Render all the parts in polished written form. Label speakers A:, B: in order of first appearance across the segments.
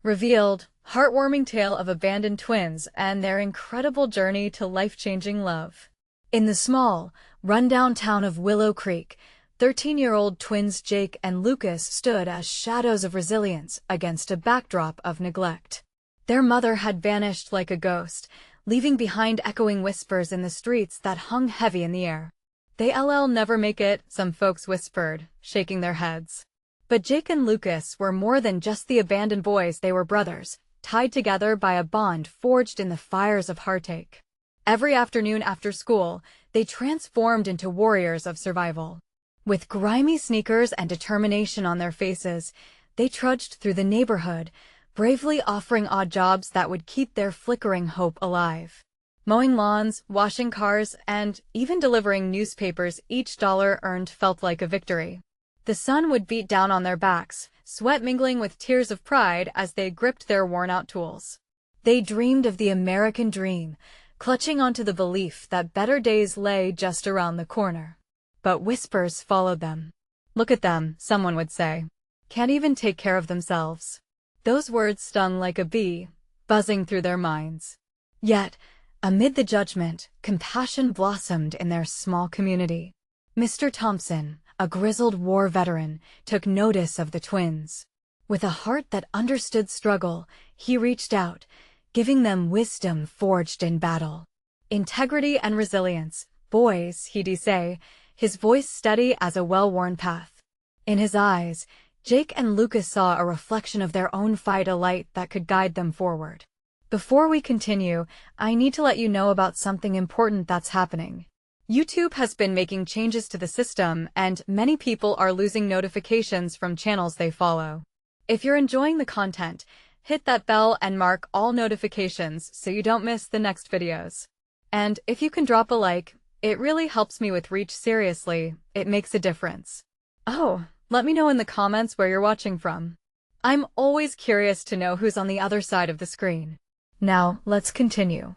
A: Revealed, heartwarming tale of abandoned twins and their incredible journey to life-changing love. In the small, rundown town of Willow Creek, 13-year-old twins Jake and Lucas stood as shadows of resilience against a backdrop of neglect. Their mother had vanished like a ghost, leaving behind echoing whispers in the streets that hung heavy in the air. "They'll never make it," some folks whispered, shaking their heads. But Jake and Lucas were more than just the abandoned boys. They were brothers, tied together by a bond forged in the fires of heartache. Every afternoon after school, they transformed into warriors of survival. With grimy sneakers and determination on their faces, they trudged through the neighborhood, bravely offering odd jobs that would keep their flickering hope alive. Mowing lawns, washing cars, and even delivering newspapers, each dollar earned felt like a victory. The sun would beat down on their backs, sweat mingling with tears of pride as they gripped their worn-out tools. They dreamed of the American dream, clutching onto the belief that better days lay just around the corner. But whispers followed them. "Look at them," someone would say. "Can't even take care of themselves." Those words stung like a bee, buzzing through their minds. Yet, amid the judgment, compassion blossomed in their small community. Mr. Thompson, a grizzled war veteran, took notice of the twins. With a heart that understood struggle, he reached out, giving them wisdom forged in battle. "Integrity and resilience, boys," he'd say, his voice steady as a well-worn path. In his eyes, Jake and Lucas saw a reflection of their own fight, a light that could guide them forward. Before we continue, I need to let you know about something important that's happening. YouTube has been making changes to the system, and many people are losing notifications from channels they follow. If you're enjoying the content, hit that bell and mark all notifications so you don't miss the next videos. And if you can drop a like, it really helps me with reach. Seriously, it makes a difference. Oh, let me know in the comments where you're watching from. I'm always curious to know who's on the other side of the screen. Now, let's continue.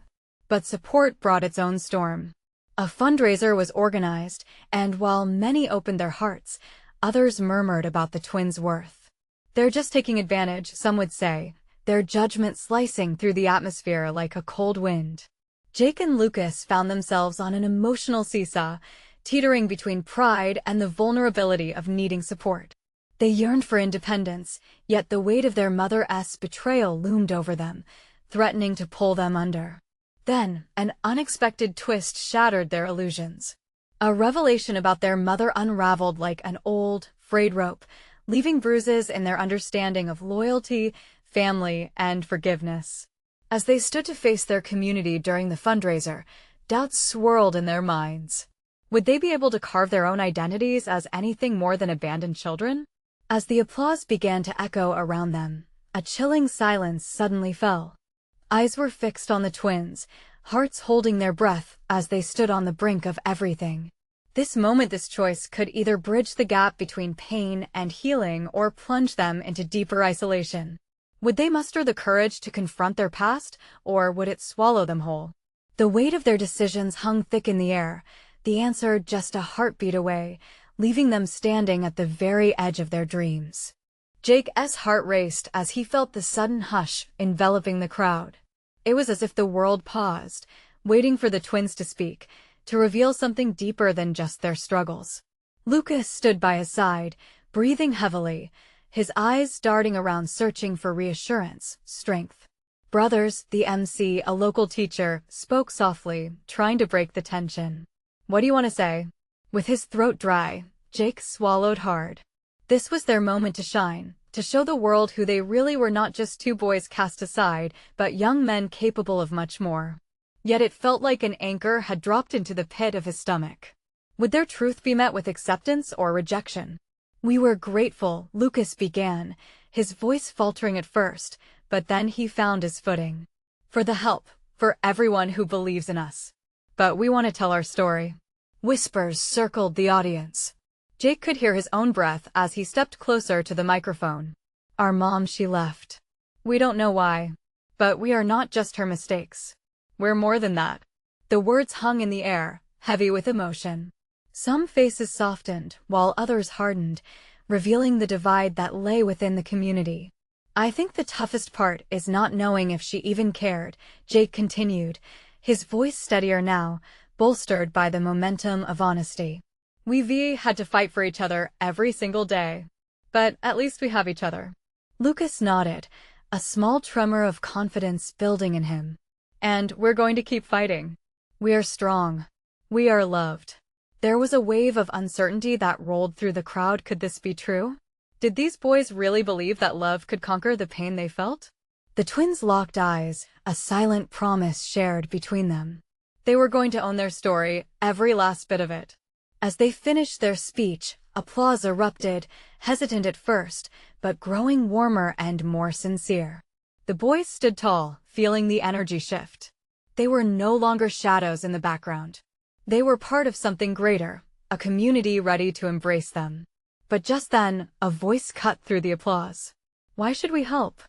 A: But support brought its own storm. A fundraiser was organized, and while many opened their hearts, others murmured about the twins' worth. "They're just taking advantage," some would say, their judgment slicing through the atmosphere like a cold wind. Jake and Lucas found themselves on an emotional seesaw, teetering between pride and the vulnerability of needing support. They yearned for independence, yet the weight of their mother's betrayal loomed over them, threatening to pull them under. Then, an unexpected twist shattered their illusions. A revelation about their mother unraveled like an old, frayed rope, leaving bruises in their understanding of loyalty, family, and forgiveness. As they stood to face their community during the fundraiser, doubts swirled in their minds. Would they be able to carve their own identities as anything more than abandoned children? As the applause began to echo around them, a chilling silence suddenly fell. Eyes were fixed on the twins, hearts holding their breath as they stood on the brink of everything. This moment, this choice could either bridge the gap between pain and healing or plunge them into deeper isolation. Would they muster the courage to confront their past, or would it swallow them whole? The weight of their decisions hung thick in the air, the answer just a heartbeat away, leaving them standing at the very edge of their dreams. Jake's heart raced as he felt the sudden hush enveloping the crowd. It was as if the world paused, waiting for the twins to speak, to reveal something deeper than just their struggles. Lucas stood by his side, breathing heavily, his eyes darting around searching for reassurance, strength. "Brothers," the MC, a local teacher, spoke softly, trying to break the tension. "What do you want to say?" With his throat dry, Jake swallowed hard. This was their moment to shine, to show the world who they really were, not just two boys cast aside, but young men capable of much more. Yet it felt like an anchor had dropped into the pit of his stomach. Would their truth be met with acceptance or rejection? "We were grateful," Lucas began, his voice faltering at first, but then he found his footing. "For the help, for everyone who believes in us. But we want to tell our story." Whispers circled the audience. Jake could hear his own breath as he stepped closer to the microphone. "Our mom, she left. We don't know why. But we are not just her mistakes. We're more than that." The words hung in the air, heavy with emotion. Some faces softened, while others hardened, revealing the divide that lay within the community. I think the toughest part is not knowing if she even cared, Jake continued, his voice steadier now, bolstered by the momentum of honesty. We had to fight for each other every single day. But at least we have each other. Lucas nodded, a small tremor of confidence building in him. And we're going to keep fighting. We are strong. We are loved. There was a wave of uncertainty that rolled through the crowd. Could this be true? Did these boys really believe that love could conquer the pain they felt? The twins locked eyes, a silent promise shared between them. They were going to own their story, every last bit of it. As they finished their speech, applause erupted, hesitant at first, but growing warmer and more sincere. The boys stood tall, feeling the energy shift. They were no longer shadows in the background. They were part of something greater, a community ready to embrace them. But just then, a voice cut through the applause. Why should we help?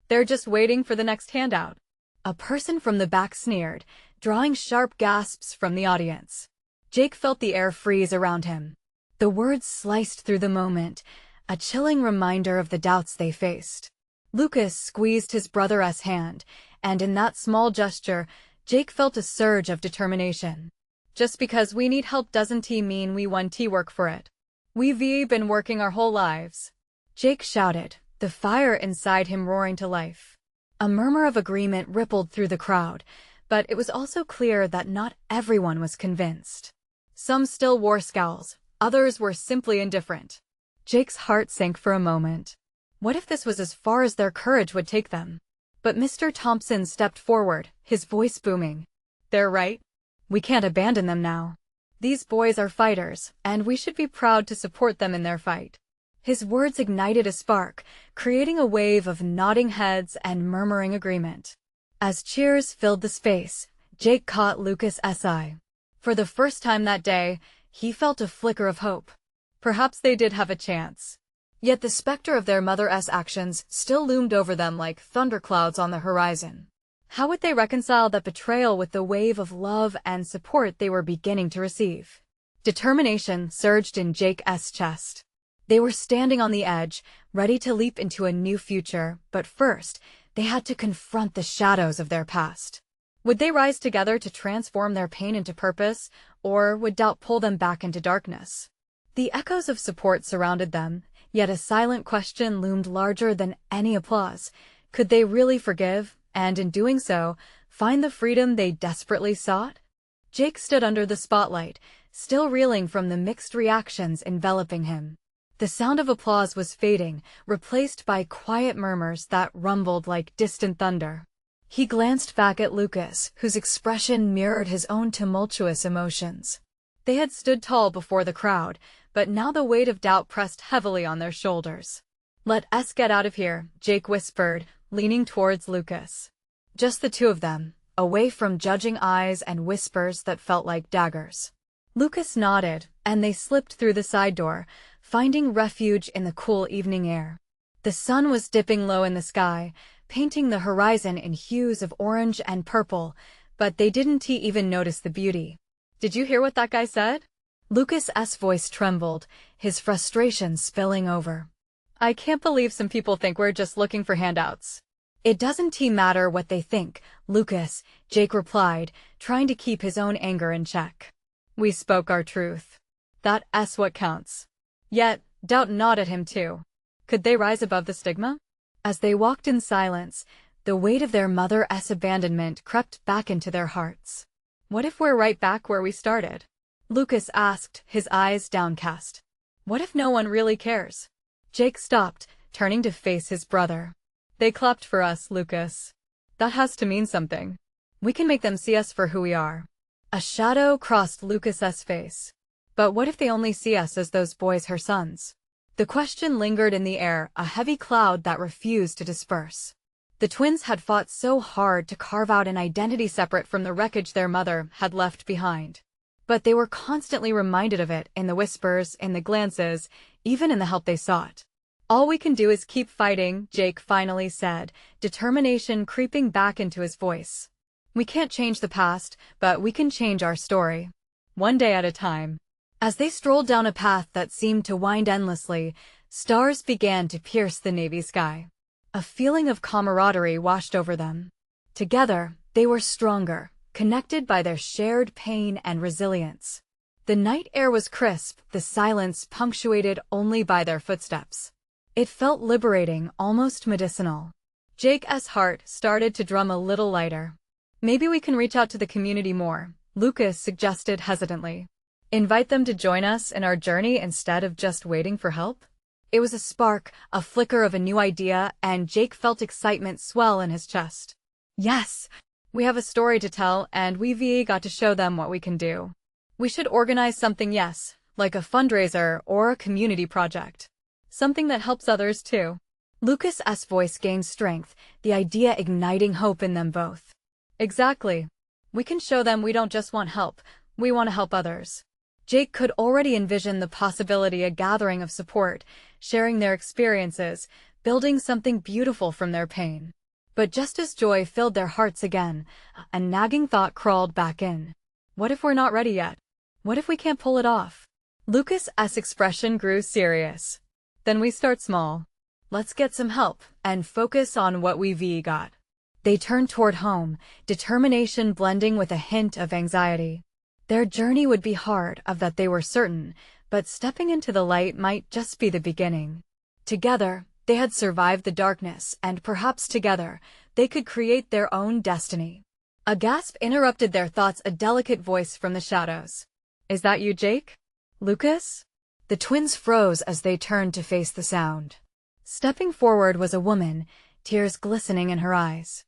A: They're just waiting for the next handout. A person from the back sneered, drawing sharp gasps from the audience. Jake felt the air freeze around him. The words sliced through the moment, a chilling reminder of the doubts they faced. Lucas squeezed his brother's hand, and in that small gesture, Jake felt a surge of determination. Just because we need help doesn't mean we want to work for it. We've been working our whole lives. Jake shouted, the fire inside him roaring to life. A murmur of agreement rippled through the crowd, but it was also clear that not everyone was convinced. Some still wore scowls, others were simply indifferent. Jake's heart sank for a moment. What if this was as far as their courage would take them? But Mr. Thompson stepped forward, his voice booming. They're right. We can't abandon them now. These boys are fighters, and we should be proud to support them in their fight. His words ignited a spark, creating a wave of nodding heads and murmuring agreement. As cheers filled the space, Jake caught Lucas's eye. For the first time that day, he felt a flicker of hope. Perhaps they did have a chance. Yet the specter of their mother's actions still loomed over them like thunderclouds on the horizon. How would they reconcile that betrayal with the wave of love and support they were beginning to receive? Determination surged in Jake's chest. They were standing on the edge, ready to leap into a new future, but first, they had to confront the shadows of their past. Would they rise together to transform their pain into purpose, or would doubt pull them back into darkness? The echoes of support surrounded them, yet a silent question loomed larger than any applause. Could they really forgive, and in doing so, find the freedom they desperately sought? Jake stood under the spotlight, still reeling from the mixed reactions enveloping him. The sound of applause was fading, replaced by quiet murmurs that rumbled like distant thunder. He glanced back at Lucas, whose expression mirrored his own tumultuous emotions. They had stood tall before the crowd, but now the weight of doubt pressed heavily on their shoulders. Let us get out of here, Jake whispered, leaning towards Lucas. Just the two of them, away from judging eyes and whispers that felt like daggers. Lucas nodded, and they slipped through the side door, finding refuge in the cool evening air. The sun was dipping low in the sky, painting the horizon in hues of orange and purple, but they didn't even notice the beauty. Did you hear what that guy said? Lucas's voice trembled, his frustration spilling over. I can't believe some people think we're just looking for handouts. It doesn't matter what they think, Lucas, Jake replied, trying to keep his own anger in check. We spoke our truth. That's what counts. Yet, doubt gnawed at him too. Could they rise above the stigma? As they walked in silence, the weight of their mother's abandonment crept back into their hearts. What if we're right back where we started? Lucas asked, his eyes downcast. What if no one really cares? Jake stopped, turning to face his brother. They clapped for us, Lucas. That has to mean something. We can make them see us for who we are. A shadow crossed Lucas's face. But what if they only see us as those boys her sons? The question lingered in the air, a heavy cloud that refused to disperse. The twins had fought so hard to carve out an identity separate from the wreckage their mother had left behind. But they were constantly reminded of it in the whispers, in the glances, even in the help they sought. All we can do is keep fighting, Jake finally said, determination creeping back into his voice. We can't change the past, but we can change our story. One day at a time. As they strolled down a path that seemed to wind endlessly, stars began to pierce the navy sky. A feeling of camaraderie washed over them. Together, they were stronger, connected by their shared pain and resilience. The night air was crisp, the silence punctuated only by their footsteps. It felt liberating, almost medicinal. Jake's heart started to drum a little lighter. Maybe we can reach out to the community more, Lucas suggested hesitantly. Invite them to join us in our journey instead of just waiting for help? It was a spark, a flicker of a new idea, and Jake felt excitement swell in his chest. Yes! We have a story to tell, and we got to show them what we can do. We should organize something, yes, like a fundraiser or a community project. Something that helps others, too. Lucas's voice gained strength, the idea igniting hope in them both. Exactly. We can show them we don't just want help, we want to help others. Jake could already envision the possibility of a gathering of support, sharing their experiences, building something beautiful from their pain. But just as joy filled their hearts again, a nagging thought crawled back in. What if we're not ready yet? What if we can't pull it off? Lucas's expression grew serious. Then we start small. Let's get some help and focus on what we got. They turned toward home, determination blending with a hint of anxiety. Their journey would be hard, of that they were certain, but stepping into the light might just be the beginning. Together, they had survived the darkness, and perhaps together, they could create their own destiny. A gasp interrupted their thoughts, a delicate voice from the shadows. Is that you, Jake? Lucas? The twins froze as they turned to face the sound. Stepping forward was a woman, tears glistening in her eyes.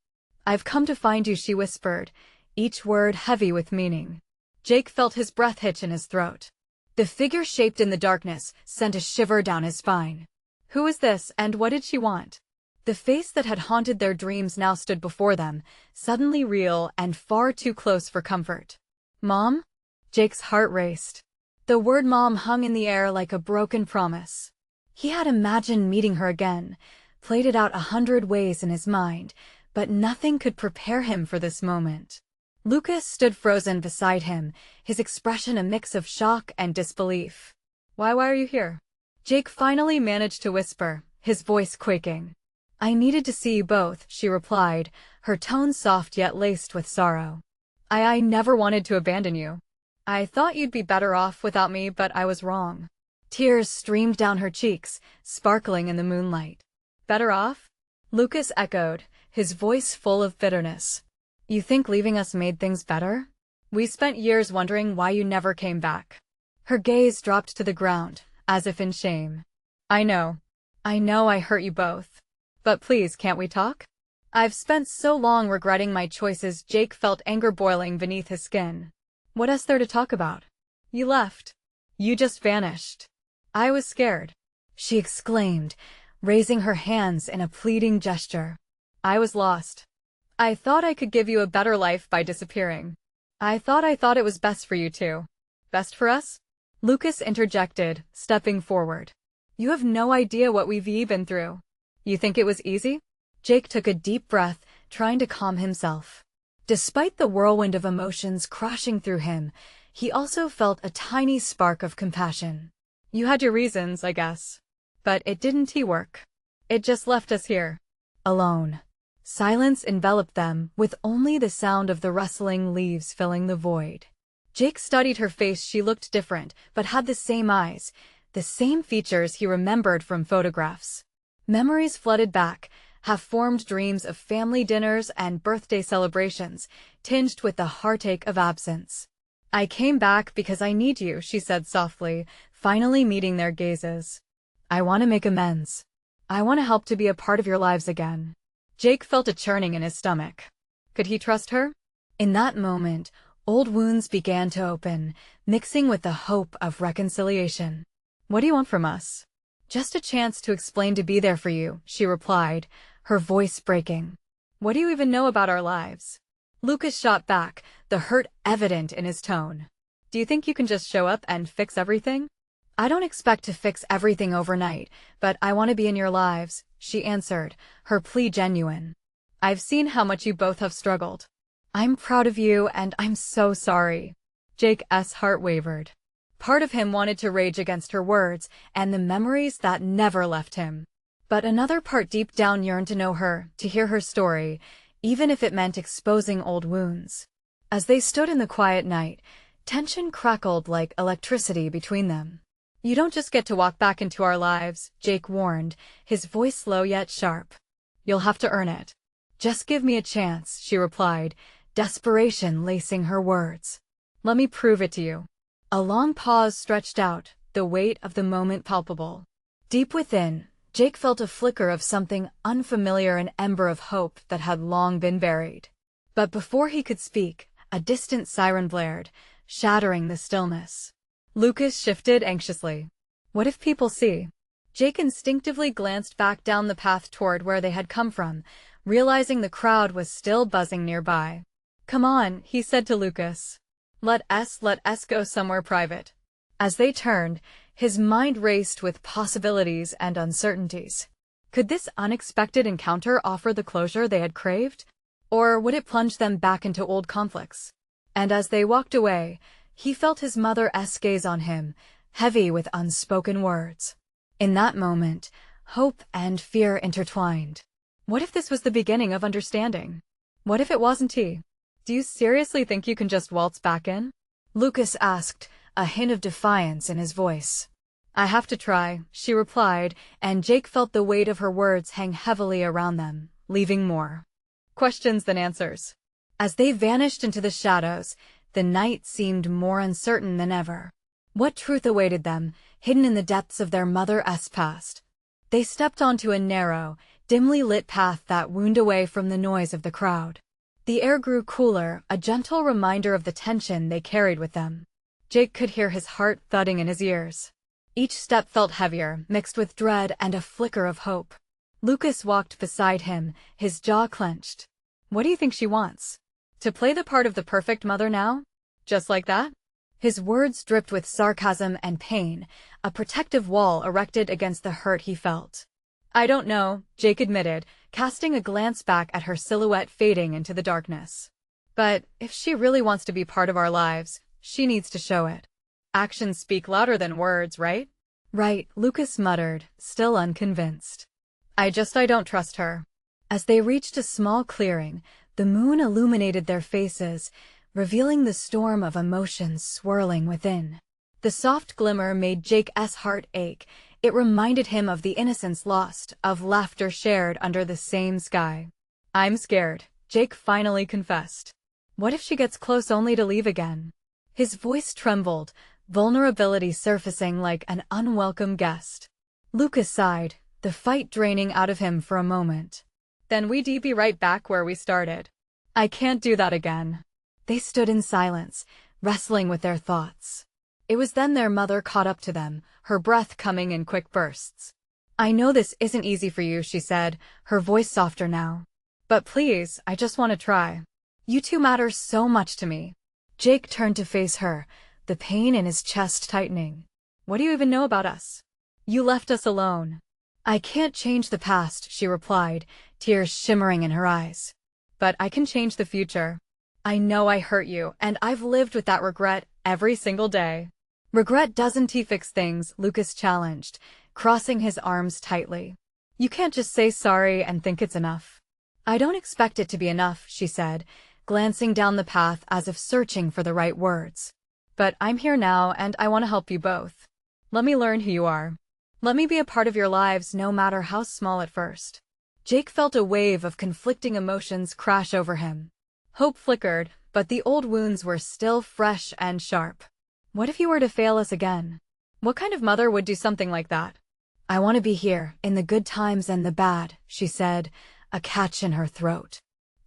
A: I've come to find you, she whispered, each word heavy with meaning. Jake felt his breath hitch in his throat. The figure shaped in the darkness sent a shiver down his spine. Who is this, and what did she want? The face that had haunted their dreams now stood before them, suddenly real and far too close for comfort. Mom? Jake's heart raced. The word mom hung in the air like a broken promise. He had imagined meeting her again, played it out 100 ways in his mind, but nothing could prepare him for this moment. Lucas stood frozen beside him, his expression a mix of shock and disbelief. Why are you here? Jake finally managed to whisper, his voice quaking. I needed to see you both, she replied, her tone soft yet laced with sorrow. I never wanted to abandon you. I thought you'd be better off without me, but I was wrong. Tears streamed down her cheeks, sparkling in the moonlight. Better off? Lucas echoed, his voice full of bitterness. You think leaving us made things better? We spent years wondering why you never came back. Her gaze dropped to the ground, as if in shame. I know I hurt you both. But please, can't we talk? I've spent so long regretting my choices. Jake felt anger boiling beneath his skin. What is there to talk about? You left. You just vanished. I was scared, she exclaimed, raising her hands in a pleading gesture. I was lost. I thought I could give you a better life by disappearing. I thought it was best for you too. Best for us? Lucas interjected, stepping forward. You have no idea what we've been through. You think it was easy? Jake took a deep breath, trying to calm himself. Despite the whirlwind of emotions crashing through him, he also felt a tiny spark of compassion. You had your reasons, I guess. But it didn't work. It just left us here. Alone. Silence enveloped them, with only the sound of the rustling leaves filling the void. Jake studied her face. She looked different, but had the same eyes, the same features he remembered from photographs. Memories flooded back, half-formed dreams of family dinners and birthday celebrations, tinged with the heartache of absence. I came back because I need you, she said softly, finally meeting their gazes. I want to make amends. I want to help to be a part of your lives again. Jake felt a churning in his stomach. Could he trust her? In that moment, old wounds began to open, mixing with the hope of reconciliation. What do you want from us? Just a chance to explain, to be there for you, she replied, her voice breaking. What do you even know about our lives? Lucas shot back, the hurt evident in his tone. Do you think you can just show up and fix everything? I don't expect to fix everything overnight, but I want to be in your lives, she answered, her plea genuine. I've seen how much you both have struggled. I'm proud of you, and I'm so sorry. Jake's heart wavered. Part of him wanted to rage against her words and the memories that never left him. But another part deep down yearned to know her, to hear her story, even if it meant exposing old wounds. As they stood in the quiet night, tension crackled like electricity between them. "You don't just get to walk back into our lives," Jake warned, his voice low yet sharp. "You'll have to earn it." "Just give me a chance," she replied, desperation lacing her words. "Let me prove it to you." A long pause stretched out, the weight of the moment palpable. Deep within, Jake felt a flicker of something unfamiliar, an ember of hope that had long been buried. But before he could speak, a distant siren blared, shattering the stillness. Lucas shifted anxiously. What if people see? Jake instinctively glanced back down the path toward where they had come from, realizing the crowd was still buzzing nearby. "Come on," he said to Lucas. Let us go somewhere private." As they turned, his mind raced with possibilities and uncertainties. Could this unexpected encounter offer the closure they had craved? Or would it plunge them back into old conflicts? And as they walked away, he felt his mother's gaze on him, heavy with unspoken words. In that moment, hope and fear intertwined. What if this was the beginning of understanding? What if it wasn't he? "Do you seriously think you can just waltz back in?" Lucas asked, a hint of defiance in his voice. "I have to try," she replied, and Jake felt the weight of her words hang heavily around them, leaving more questions than answers. As they vanished into the shadows, the night seemed more uncertain than ever. What truth awaited them, hidden in the depths of their mother's past? They stepped onto a narrow, dimly lit path that wound away from the noise of the crowd. The air grew cooler, a gentle reminder of the tension they carried with them. Jake could hear his heart thudding in his ears. Each step felt heavier, mixed with dread and a flicker of hope. Lucas walked beside him, his jaw clenched. "What do you think she wants? To play the part of the perfect mother now? Just like that?" His words dripped with sarcasm and pain, a protective wall erected against the hurt he felt. "I don't know," Jake admitted, casting a glance back at her silhouette fading into the darkness. "But if she really wants to be part of our lives, she needs to show it. Actions speak louder than words, right?" "Right," Lucas muttered, still unconvinced. I don't trust her." As they reached a small clearing, the moon illuminated their faces, revealing the storm of emotions swirling within. The soft glimmer made Jake's heart ache. It reminded him of the innocence lost, of laughter shared under the same sky. "I'm scared," Jake finally confessed. "What if she gets close only to leave again?" His voice trembled, vulnerability surfacing like an unwelcome guest. Lucas sighed, the fight draining out of him for a moment. "Then we'd be right back where we started." "I can't do that again." They stood in silence, wrestling with their thoughts. It was then their mother caught up to them, her breath coming in quick bursts. "I know this isn't easy for you," she said, her voice softer now. "But please, I just want to try. You two matter so much to me." Jake turned to face her, the pain in his chest tightening. "What do you even know about us? You left us alone." "I can't change the past," she replied, tears shimmering in her eyes. "But I can change the future. I know I hurt you, and I've lived with that regret every single day." "Regret doesn't fix things," Lucas challenged, crossing his arms tightly. "You can't just say sorry and think it's enough." "I don't expect it to be enough," she said, glancing down the path as if searching for the right words. "But I'm here now, and I want to help you both. Let me learn who you are. Let me be a part of your lives, no matter how small at first." Jake felt a wave of conflicting emotions crash over him. Hope flickered, but the old wounds were still fresh and sharp. What if you were to fail us again? What kind of mother would do something like that? "I want to be here, in the good times and the bad," she said, a catch in her throat.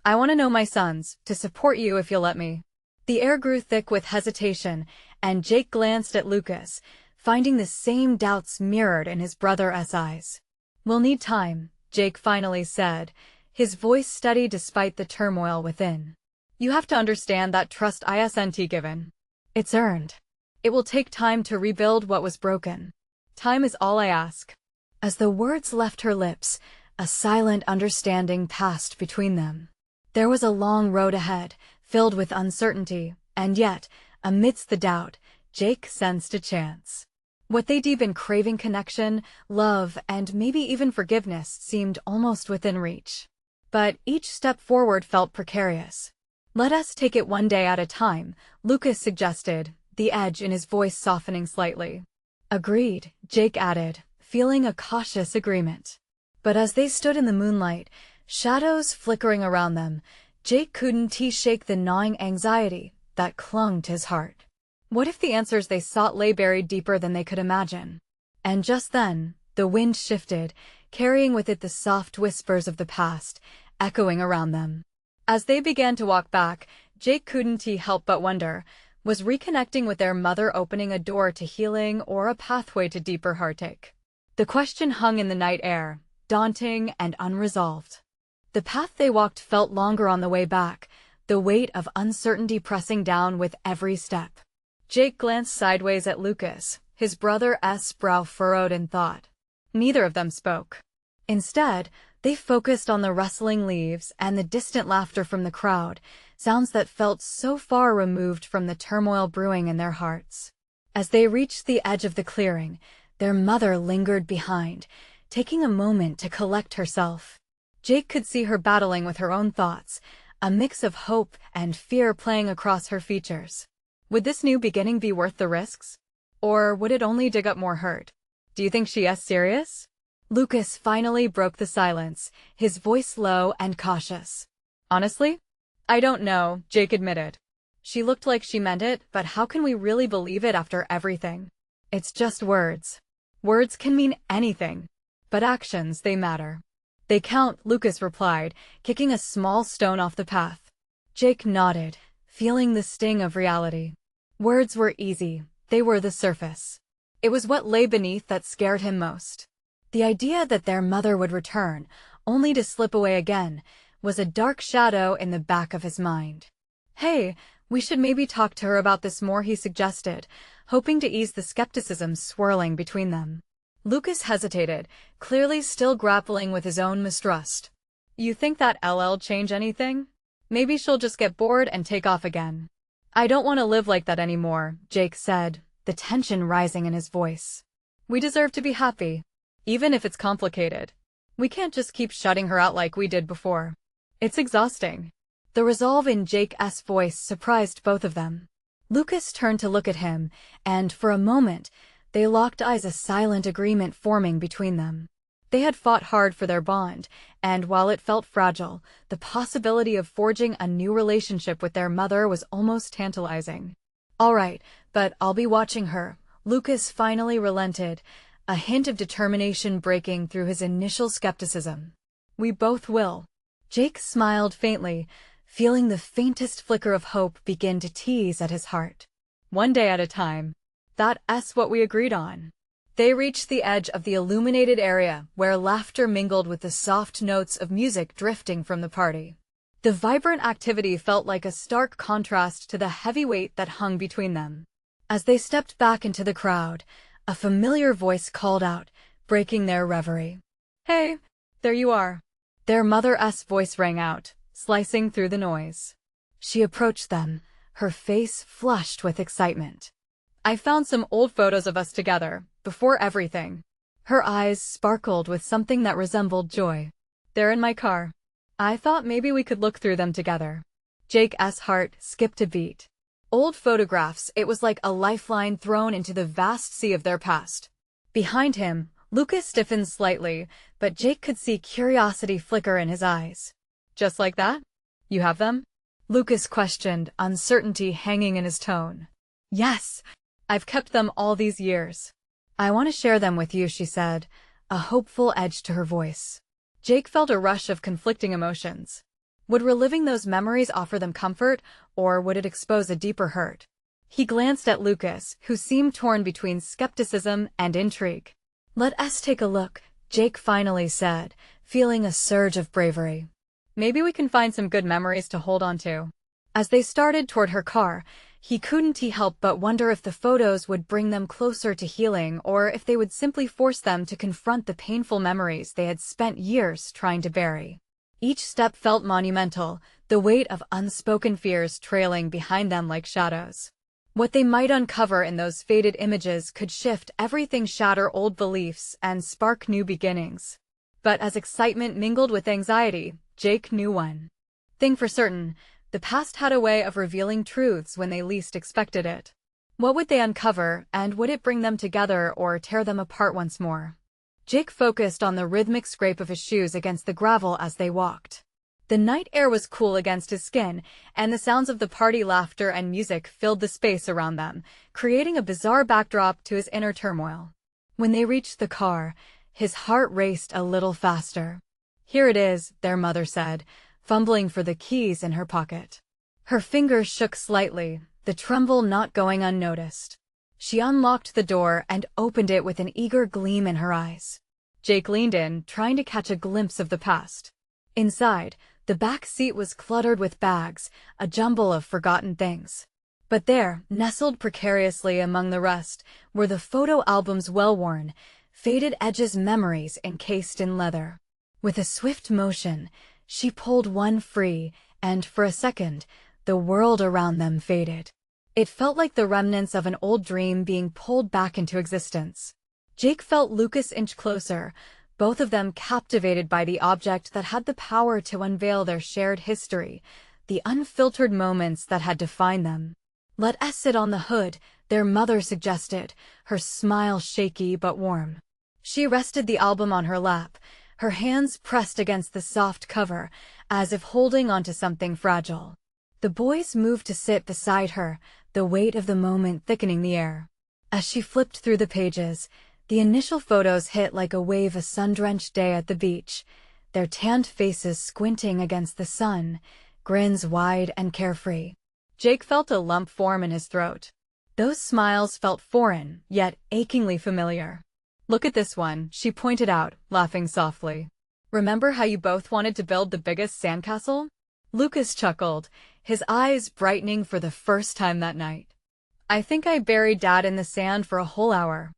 A: "I want to know my sons, to support you if you'll let me." The air grew thick with hesitation, and Jake glanced at Lucas, finding the same doubts mirrored in his brother's eyes. "We'll need time," Jake finally said, his voice steady despite the turmoil within. "You have to understand that trust isn't given. It's earned. It will take time to rebuild what was broken. Time is all I ask." As the words left her lips, a silent understanding passed between them. There was a long road ahead, filled with uncertainty, and yet, amidst the doubt, Jake sensed a chance. What they'd been craving, connection, love, and maybe even forgiveness, seemed almost within reach. But each step forward felt precarious. "Let us take it one day at a time," Lucas suggested, the edge in his voice softening slightly. "Agreed," Jake added, feeling a cautious agreement. But as they stood in the moonlight, shadows flickering around them, Jake couldn't shake the gnawing anxiety that clung to his heart. What if the answers they sought lay buried deeper than they could imagine? And just then, the wind shifted, carrying with it the soft whispers of the past, echoing around them. As they began to walk back, Jake couldn't help but wonder, was reconnecting with their mother opening a door to healing or a pathway to deeper heartache? The question hung in the night air, daunting and unresolved. The path they walked felt longer on the way back, the weight of uncertainty pressing down with every step. Jake glanced sideways at Lucas, his brother's brow furrowed in thought. Neither of them spoke. Instead, they focused on the rustling leaves and the distant laughter from the crowd, sounds that felt so far removed from the turmoil brewing in their hearts. As they reached the edge of the clearing, their mother lingered behind, taking a moment to collect herself. Jake could see her battling with her own thoughts, a mix of hope and fear playing across her features. Would this new beginning be worth the risks? Or would it only dig up more hurt? "Do you think she is serious?" Lucas finally broke the silence, his voice low and cautious. "Honestly, I don't know," Jake admitted. "She looked like she meant it, but how can we really believe it after everything? It's just words. Words can mean anything, but actions, they matter." "They count," Lucas replied, kicking a small stone off the path. Jake nodded, feeling the sting of reality. Words were easy, they were the surface. It was what lay beneath that scared him most. The idea that their mother would return, only to slip away again, was a dark shadow in the back of his mind. "Hey, we should maybe talk to her about this more," he suggested, hoping to ease the skepticism swirling between them. Lucas hesitated, clearly still grappling with his own mistrust. "You think that LL change anything? Maybe she'll just get bored and take off again." "I don't want to live like that anymore," Jake said, the tension rising in his voice. "We deserve to be happy, even if it's complicated. We can't just keep shutting her out like we did before. It's exhausting." The resolve in Jake's voice surprised both of them. Lucas turned to look at him, and for a moment, they locked eyes, a silent agreement forming between them. They had fought hard for their bond, and while it felt fragile, the possibility of forging a new relationship with their mother was almost tantalizing. "All right, but I'll be watching her," Lucas finally relented, a hint of determination breaking through his initial skepticism. "We both will." Jake smiled faintly, feeling the faintest flicker of hope begin to tease at his heart. "One day at a time. That's what we agreed on." They reached the edge of the illuminated area, where laughter mingled with the soft notes of music drifting from the party. The vibrant activity felt like a stark contrast to the heavy weight that hung between them. As they stepped back into the crowd, a familiar voice called out, breaking their reverie. "Hey, there you are." Their mother's voice rang out, slicing through the noise. She approached them, her face flushed with excitement. "I found some old photos of us together, before everything." Her eyes sparkled with something that resembled joy. "They're in my car. I thought maybe we could look through them together." Jake's heart skipped a beat. Old photographs, it was like a lifeline thrown into the vast sea of their past. Behind him, Lucas stiffened slightly, but Jake could see curiosity flicker in his eyes. "Just like that? You have them?" Lucas questioned, uncertainty hanging in his tone. "Yes. I've kept them all these years." "I want to share them with you," she said, a hopeful edge to her voice. Jake felt a rush of conflicting emotions. Would reliving those memories offer them comfort, or would it expose a deeper hurt? He glanced at Lucas, who seemed torn between skepticism and intrigue. "Let us take a look," Jake finally said, feeling a surge of bravery. "Maybe we can find some good memories to hold on to." As they started toward her car, he couldn't help but wonder if the photos would bring them closer to healing or if they would simply force them to confront the painful memories they had spent years trying to bury. Each step felt monumental, the weight of unspoken fears trailing behind them like shadows. What they might uncover in those faded images could shift everything, shatter old beliefs, and spark new beginnings. But as excitement mingled with anxiety, Jake knew one thing for certain: the past had a way of revealing truths when they least expected it. What would they uncover, and would it bring them together or tear them apart once more? Jake focused on the rhythmic scrape of his shoes against the gravel as they walked. The night air was cool against his skin, and the sounds of the party laughter and music filled the space around them, creating a bizarre backdrop to his inner turmoil. When they reached the car, his heart raced a little faster. "Here it is," their mother said, fumbling for the keys in her pocket. Her fingers shook slightly, the tremble not going unnoticed. She unlocked the door and opened it with an eager gleam in her eyes. Jake leaned in, trying to catch a glimpse of the past. Inside, the back seat was cluttered with bags, a jumble of forgotten things. But there, nestled precariously among the rest, were the photo album's well-worn, faded edges, memories encased in leather. With a swift motion, she pulled one free, and for a second, the world around them faded. It felt like the remnants of an old dream being pulled back into existence. Jake felt Lucas inch closer, both of them captivated by the object that had the power to unveil their shared history, the unfiltered moments that had defined them. "Let us sit on the hood," their mother suggested, her smile shaky but warm. She rested the album on her lap, her hands pressed against the soft cover, as if holding onto something fragile. The boys moved to sit beside her, the weight of the moment thickening the air. As she flipped through the pages, the initial photos hit like a wave, a sun-drenched day at the beach, their tanned faces squinting against the sun, grins wide and carefree. Jake felt a lump form in his throat. Those smiles felt foreign, yet achingly familiar. "Look at this one," she pointed out, laughing softly. "Remember how you both wanted to build the biggest sandcastle?" Lucas chuckled, his eyes brightening for the first time that night. "I think I buried Dad in the sand for a whole hour.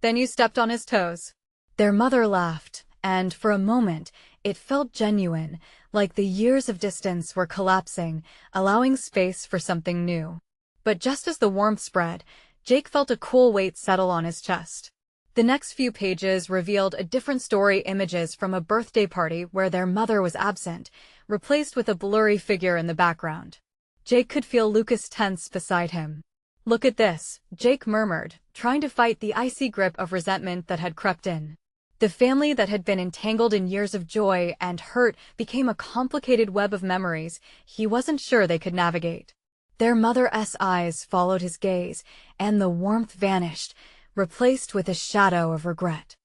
A: Then you stepped on his toes." Their mother laughed, and for a moment, it felt genuine, like the years of distance were collapsing, allowing space for something new. But just as the warmth spread, Jake felt a cool weight settle on his chest. The next few pages revealed a different story: images from a birthday party where their mother was absent, replaced with a blurry figure in the background. Jake could feel Lucas tense beside him. "Look at this," Jake murmured, trying to fight the icy grip of resentment that had crept in. The family that had been entangled in years of joy and hurt became a complicated web of memories he wasn't sure they could navigate. Their mother's eyes followed his gaze, and the warmth vanished, replaced with a shadow of regret.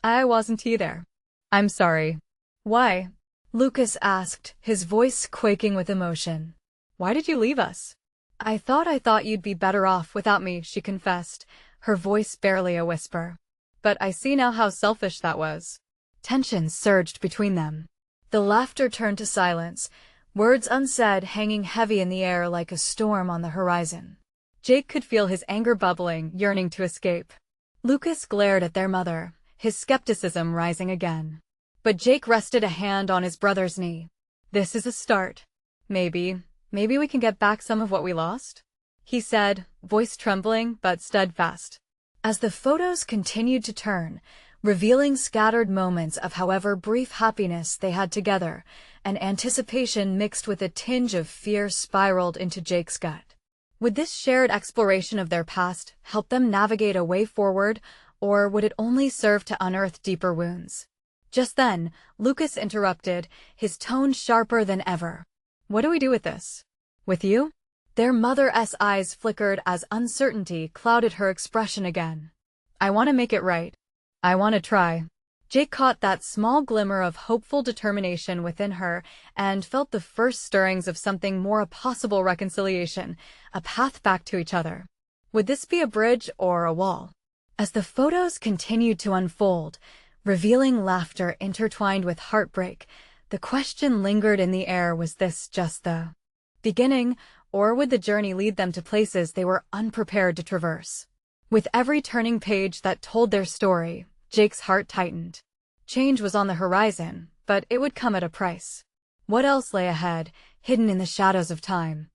A: "I wasn't either. I'm sorry." "Why?" Lucas asked, his voice quaking with emotion. "Why did you leave us?" I thought you'd be better off without me," she confessed, her voice barely a whisper. "But I see now how selfish that was." Tension surged between them. The laughter turned to silence, words unsaid hanging heavy in the air like a storm on the horizon. Jake could feel his anger bubbling, yearning to escape. Lucas glared at their mother, his skepticism rising again. But Jake rested a hand on his brother's knee. "This is a start. Maybe we can get back some of what we lost?" he said, voice trembling but steadfast. As the photos continued to turn, revealing scattered moments of however brief happiness they had together, an anticipation mixed with a tinge of fear spiraled into Jake's gut. Would this shared exploration of their past help them navigate a way forward, or would it only serve to unearth deeper wounds? Just then, Lucas interrupted, his tone sharper than ever. "What do we do with this? With you?" Their mother's eyes flickered as uncertainty clouded her expression again. "I want to make it right. I want to try." Jake caught that small glimmer of hopeful determination within her and felt the first stirrings of something more: a possible reconciliation, a path back to each other. Would this be a bridge or a wall? As the photos continued to unfold, revealing laughter intertwined with heartbreak, the question lingered in the air: was this just the beginning, or would the journey lead them to places they were unprepared to traverse? With every turning page that told their story, Jake's heart tightened. Change was on the horizon, but it would come at a price. What else lay ahead, hidden in the shadows of time?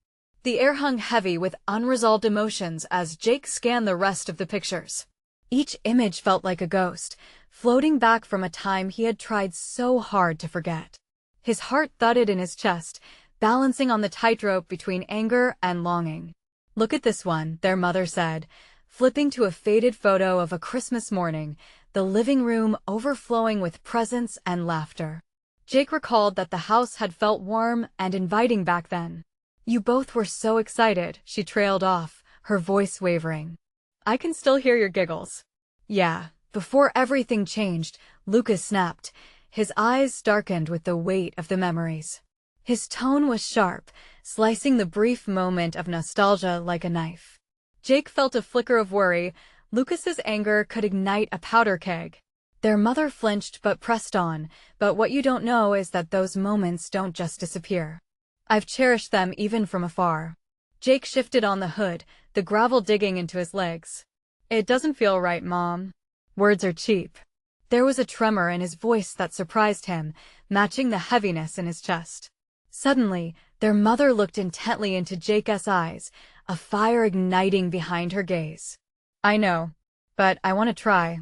A: The air hung heavy with unresolved emotions as Jake scanned the rest of the pictures. Each image felt like a ghost, floating back from a time he had tried so hard to forget. His heart thudded in his chest, balancing on the tightrope between anger and longing. "Look at this one," their mother said, flipping to a faded photo of a Christmas morning, the living room overflowing with presents and laughter. Jake recalled that the house had felt warm and inviting back then. "You both were so excited," she trailed off, her voice wavering. "I can still hear your giggles." "Yeah." Before everything changed, Lucas snapped, his eyes darkened with the weight of the memories. His tone was sharp, slicing the brief moment of nostalgia like a knife. Jake felt a flicker of worry. Lucas's anger could ignite a powder keg. Their mother flinched but pressed on, "But what you don't know is that those moments don't just disappear. I've cherished them even from afar." Jake shifted on the hood, the gravel digging into his legs. "It doesn't feel right, Mom." "Words are cheap." There was a tremor in his voice that surprised him, matching the heaviness in his chest. Suddenly, their mother looked intently into Jake's eyes, a fire igniting behind her gaze. "I know, but I want to try.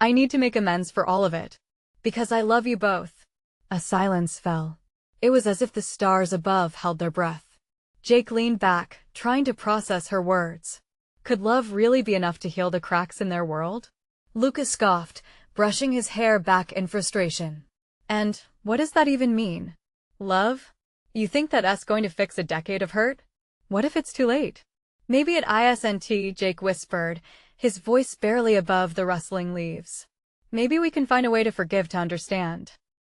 A: I need to make amends for all of it. Because I love you both." A silence fell. It was as if the stars above held their breath. Jake leaned back, trying to process her words. Could love really be enough to heal the cracks in their world? Lucas scoffed, brushing his hair back in frustration. "And what does that even mean? Love? You think that's going to fix a decade of hurt? What if it's too late?" "Maybe it isn't," Jake whispered, his voice barely above the rustling leaves. "Maybe we can find a way to forgive to understand."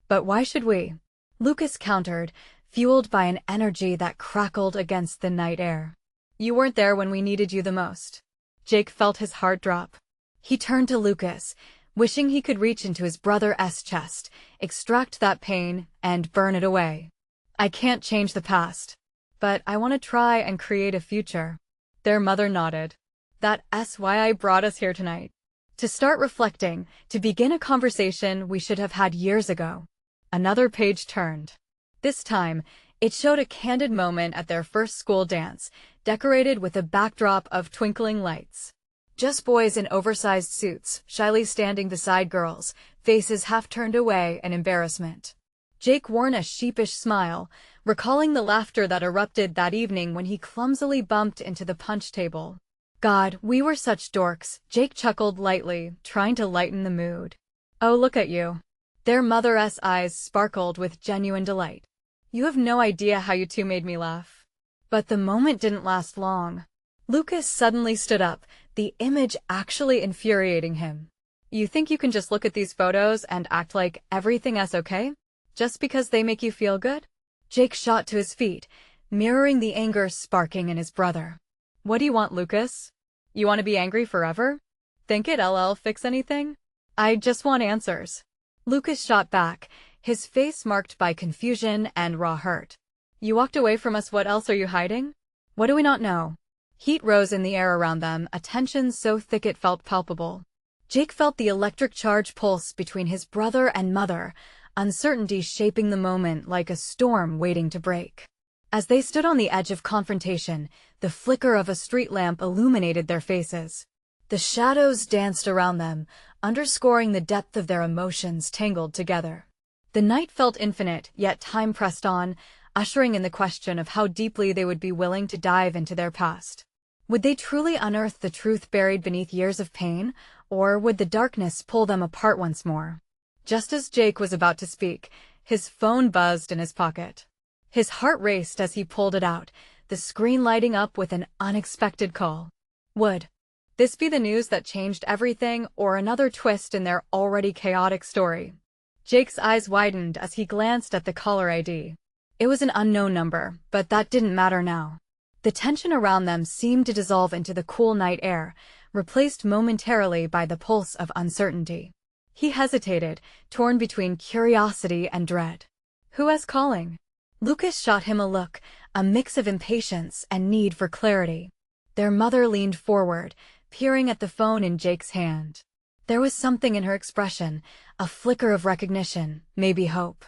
A: "But why should we?" Lucas countered, fueled by an energy that crackled against the night air. "You weren't there when we needed you the most." Jake felt his heart drop. He turned to Lucas, wishing he could reach into his brother's chest, extract that pain, and burn it away. "I can't change the past, but I want to try and create a future." Their mother nodded. "That's why I brought us here tonight. To start reflecting, to begin a conversation we should have had years ago." Another page turned. This time, it showed a candid moment at their first school dance, decorated with a backdrop of twinkling lights. Just boys in oversized suits, shyly standing beside girls, faces half turned away in embarrassment. Jake wore a sheepish smile, recalling the laughter that erupted that evening when he clumsily bumped into the punch table. "God, we were such dorks," Jake chuckled lightly, trying to lighten the mood. "Oh, look at you." Their mother's eyes sparkled with genuine delight. "You have no idea how you two made me laugh." But the moment didn't last long. Lucas suddenly stood up, the image actually infuriating him. "You think you can just look at these photos and act like everything's okay? Just because they make you feel good?" Jake shot to his feet, mirroring the anger sparking in his brother. "What do you want, Lucas? You want to be angry forever? Think it'll fix anything? I just want answers." Lucas shot back, his face marked by confusion and raw hurt. "You walked away from us. What else are you hiding? What do we not know?" Heat rose in the air around them, a tension so thick it felt palpable. Jake felt the electric charge pulse between his brother and mother, uncertainty shaping the moment like a storm waiting to break. As they stood on the edge of confrontation, the flicker of a street lamp illuminated their faces. The shadows danced around them, underscoring the depth of their emotions tangled together. The night felt infinite, yet time pressed on, ushering in the question of how deeply they would be willing to dive into their past. Would they truly unearth the truth buried beneath years of pain, or would the darkness pull them apart once more? Just as Jake was about to speak, his phone buzzed in his pocket. His heart raced as he pulled it out, the screen lighting up with an unexpected call. Would this be the news that changed everything, or another twist in their already chaotic story? Jake's eyes widened as he glanced at the caller ID. It was an unknown number, but that didn't matter now. The tension around them seemed to dissolve into the cool night air, replaced momentarily by the pulse of uncertainty. He hesitated, torn between curiosity and dread. "Who is calling?" Lucas shot him a look, a mix of impatience and need for clarity. Their mother leaned forward, peering at the phone in Jake's hand. There was something in her expression, a flicker of recognition, maybe hope.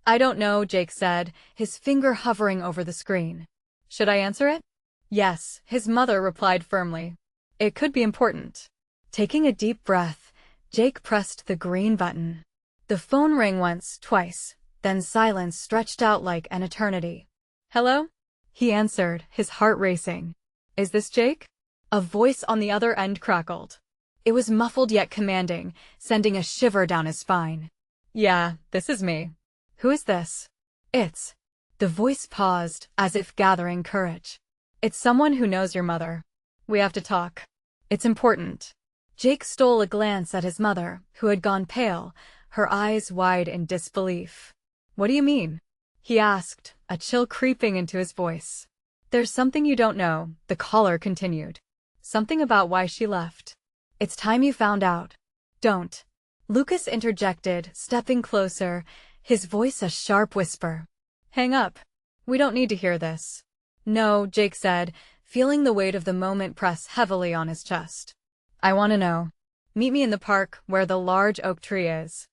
A: "I don't know," Jake said, his finger hovering over the screen. "Should I answer it?" Yes, his mother replied firmly. It could be important. Taking a deep breath, Jake pressed the green button. The phone rang once, twice, then silence stretched out like an eternity. Hello? He answered, his heart racing. Is this Jake? A voice on the other end crackled. It was muffled yet commanding, sending a shiver down his spine. Yeah, this is me. Who is this? It's. The voice paused, as if gathering courage. It's someone who knows your mother. We have to talk. It's important. Jake stole a glance at his mother, who had gone pale, her eyes wide in disbelief. What do you mean? He asked, a chill creeping into his voice. There's something you don't know, the caller continued. Something about why she left. It's time you found out. Don't. Lucas interjected, stepping closer, his voice a sharp whisper. Hang up. We don't need to hear this. No, Jake said, feeling the weight of the moment press heavily on his chest. I want to know. Meet me in the park where the large oak tree is.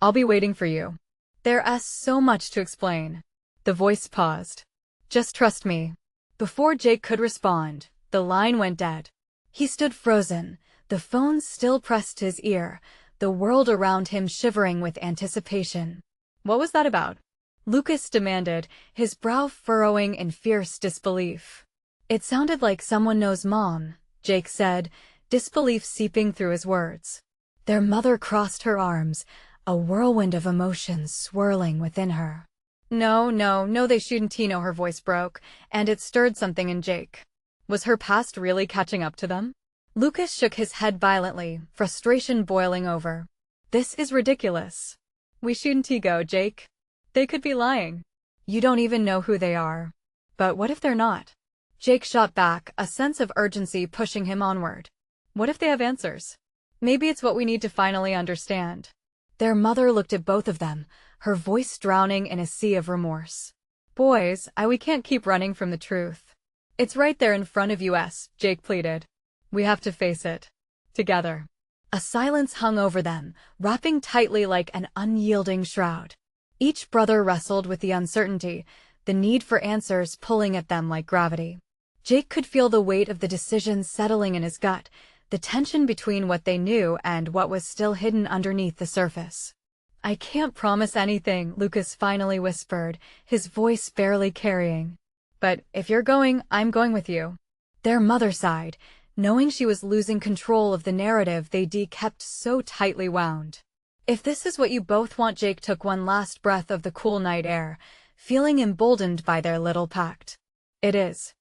A: I'll be waiting for you. There's so much to explain. The voice paused. Just trust me. Before Jake could respond, the line went dead. He stood frozen, the phone still pressed to his ear, the world around him shivering with anticipation. What was that about? Lucas demanded, his brow furrowing in fierce disbelief. It sounded like someone knows Mom, Jake said, disbelief seeping through his words. Their mother crossed her arms, a whirlwind of emotions swirling within her. No, they shouldn't. Her voice broke, and it stirred something in Jake. Was her past really catching up to them? Lucas shook his head violently, frustration boiling over. This is ridiculous. We shouldn't go, Jake. They could be lying. You don't even know who they are. But what if they're not? Jake shot back, a sense of urgency pushing him onward. What if they have answers? Maybe it's what we need to finally understand. Their mother looked at both of them, her voice drowning in a sea of remorse. Boys, we can't keep running from the truth. It's right there in front of us, Jake pleaded. We have to face it. Together. A silence hung over them, wrapping tightly like an unyielding shroud. Each brother wrestled with the uncertainty, the need for answers pulling at them like gravity. Jake could feel the weight of the decision settling in his gut, the tension between what they knew and what was still hidden underneath the surface. I can't promise anything, Lucas finally whispered, his voice barely carrying. But if you're going, I'm going with you. Their mother sighed, knowing she was losing control of the narrative they'd kept so tightly wound. If this is what you both want, Jake took one last breath of the cool night air, feeling emboldened by their little pact. It is.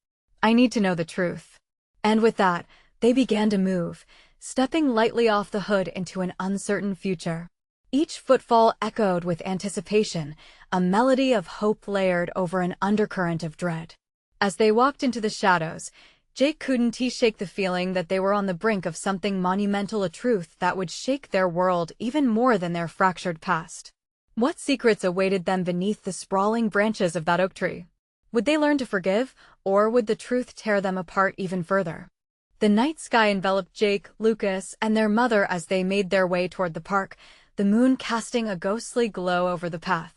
A: I need to know the truth. And with that, they began to move, stepping lightly off the hood into an uncertain future. Each footfall echoed with anticipation, a melody of hope layered over an undercurrent of dread. As they walked into the shadows, Jake couldn't shake the feeling that they were on the brink of something monumental, a truth that would shake their world even more than their fractured past. What secrets awaited them beneath the sprawling branches of that oak tree? Would they learn to forgive, or would the truth tear them apart even further? The night sky enveloped Jake, Lucas, and their mother as they made their way toward the park, the moon casting a ghostly glow over the path.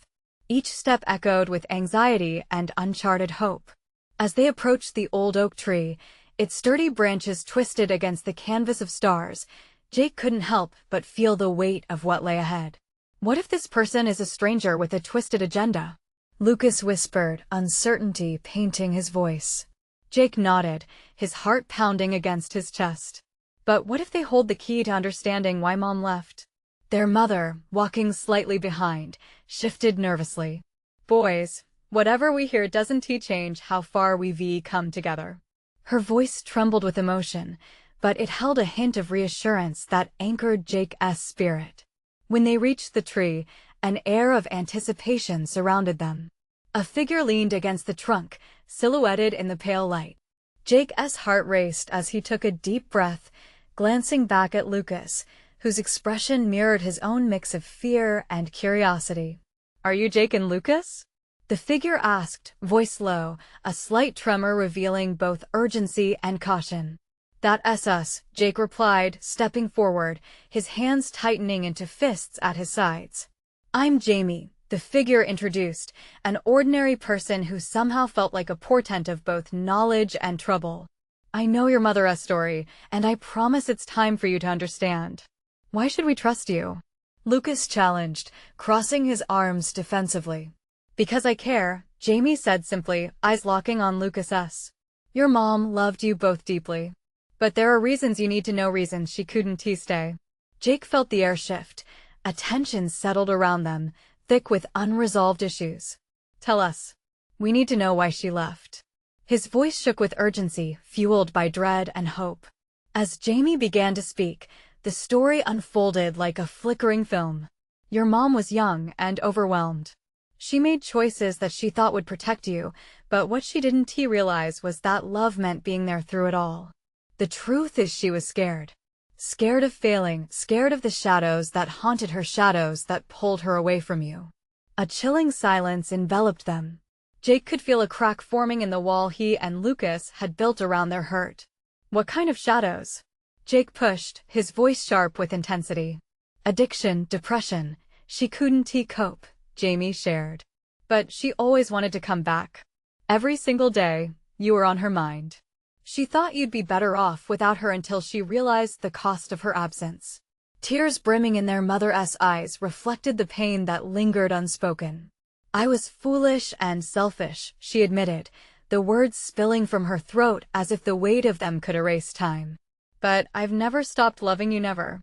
A: Each step echoed with anxiety and uncharted hope. As they approached the old oak tree, its sturdy branches twisted against the canvas of stars, Jake couldn't help but feel the weight of what lay ahead. What if this person is a stranger with a twisted agenda? Lucas whispered, uncertainty painting his voice. Jake nodded, his heart pounding against his chest. But what if they hold the key to understanding why Mom left? Their mother, walking slightly behind, shifted nervously. Boys, whatever we hear doesn't change how far we've come together. Her voice trembled with emotion, but it held a hint of reassurance that anchored Jake's spirit. When they reached the tree, an air of anticipation surrounded them. A figure leaned against the trunk, silhouetted in the pale light. Jake's heart raced as he took a deep breath, glancing back at Lucas, whose expression mirrored his own mix of fear and curiosity. Are you Jake and Lucas? The figure asked, voice low, a slight tremor revealing both urgency and caution. That's us, Jake replied, stepping forward, his hands tightening into fists at his sides. I'm Jamie, The figure introduced, an ordinary person who somehow felt like a portent of both knowledge and trouble. I know your mother's story, and I promise it's time for you to understand. Why should we trust you? Lucas challenged, crossing his arms defensively. Because I care, Jamie said simply, eyes locking on Lucas's. Your mom loved you both deeply. But there are reasons you need to know, reasons she couldn't stay. Jake felt the air shift. A tension settled around them, thick with unresolved issues. Tell us. We need to know why she left. His voice shook with urgency, fueled by dread and hope. As Jamie began to speak, the story unfolded like a flickering film. Your mom was young and overwhelmed. She made choices that she thought would protect you, but what she didn't realize was that love meant being there through it all. The truth is she was scared. Scared of failing, scared of the shadows that haunted her, shadows that pulled her away from you. A chilling silence enveloped them. Jake could feel a crack forming in the wall he and Lucas had built around their hurt. What kind of shadows? Jake pushed, his voice sharp with intensity. Addiction, depression. She couldn't cope, Jamie shared. But she always wanted to come back. Every single day, you were on her mind. She thought you'd be better off without her until she realized the cost of her absence. Tears brimming in their mother's eyes reflected the pain that lingered unspoken. I was foolish and selfish, she admitted, the words spilling from her throat as if the weight of them could erase time. But I've never stopped loving you, never.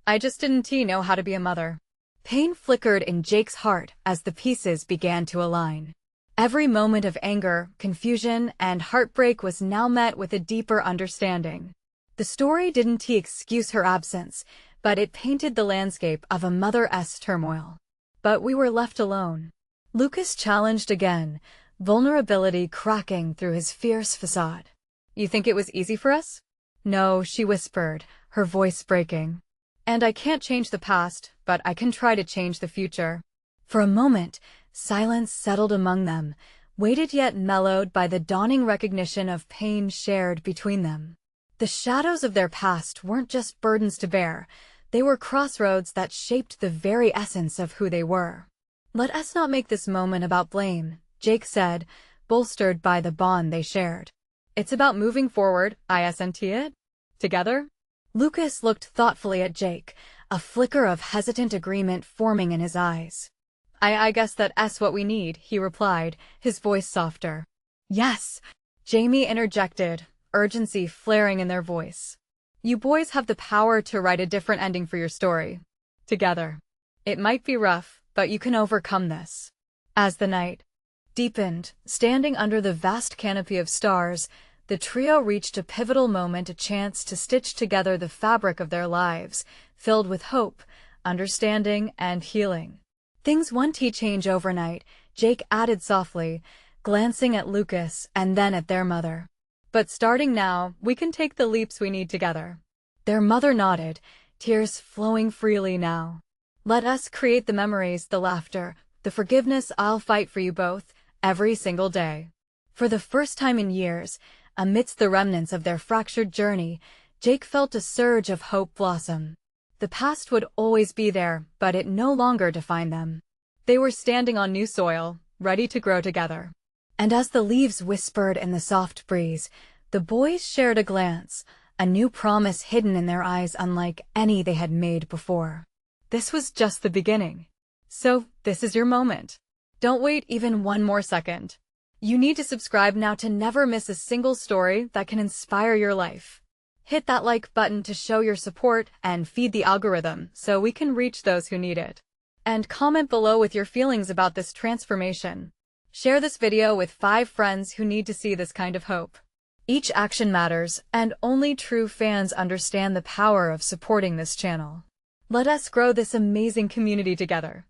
A: I just didn't know how to be a mother. Pain flickered in Jake's heart as the pieces began to align. Every moment of anger, confusion, and heartbreak was now met with a deeper understanding. The story didn't excuse her absence, but it painted the landscape of a mother's turmoil. But we were left alone. Lucas challenged again, vulnerability cracking through his fierce facade. You think it was easy for us? No, she whispered, her voice breaking. And I can't change the past, but I can try to change the future. For a moment, silence settled among them, weighted yet mellowed by the dawning recognition of pain shared between them. The shadows of their past weren't just burdens to bear, they were crossroads that shaped the very essence of who they were. Let us not make this moment about blame, Jake said, bolstered by the bond they shared. It's about moving forward, isn't it? Together? Lucas looked thoughtfully at Jake, a flicker of hesitant agreement forming in his eyes. I guess that's what we need, he replied, his voice softer. Yes, Jamie interjected, urgency flaring in their voice. You boys have the power to write a different ending for your story. Together. It might be rough, but you can overcome this. As the night deepened, standing under the vast canopy of stars, the trio reached a pivotal moment, a chance to stitch together the fabric of their lives, filled with hope, understanding, and healing. Things won't change overnight, Jake added softly, glancing at Lucas and then at their mother. But starting now, we can take the leaps we need together. Their mother nodded, tears flowing freely now. Let us create the memories, the laughter, the forgiveness. I'll fight for you both, every single day. For the first time in years, amidst the remnants of their fractured journey, Jake felt a surge of hope blossom. The past would always be there, but it no longer defined them. They were standing on new soil, ready to grow together. And as the leaves whispered in the soft breeze, the boys shared a glance, a new promise hidden in their eyes unlike any they had made before. This was just the beginning. So, this is your moment. Don't wait even one more second. You need to subscribe now to never miss a single story that can inspire your life. Hit that like button to show your support and feed the algorithm so we can reach those who need it. And comment below with your feelings about this transformation. Share this video with 5 friends who need to see this kind of hope. Each action matters, and only true fans understand the power of supporting this channel. Let us grow this amazing community together.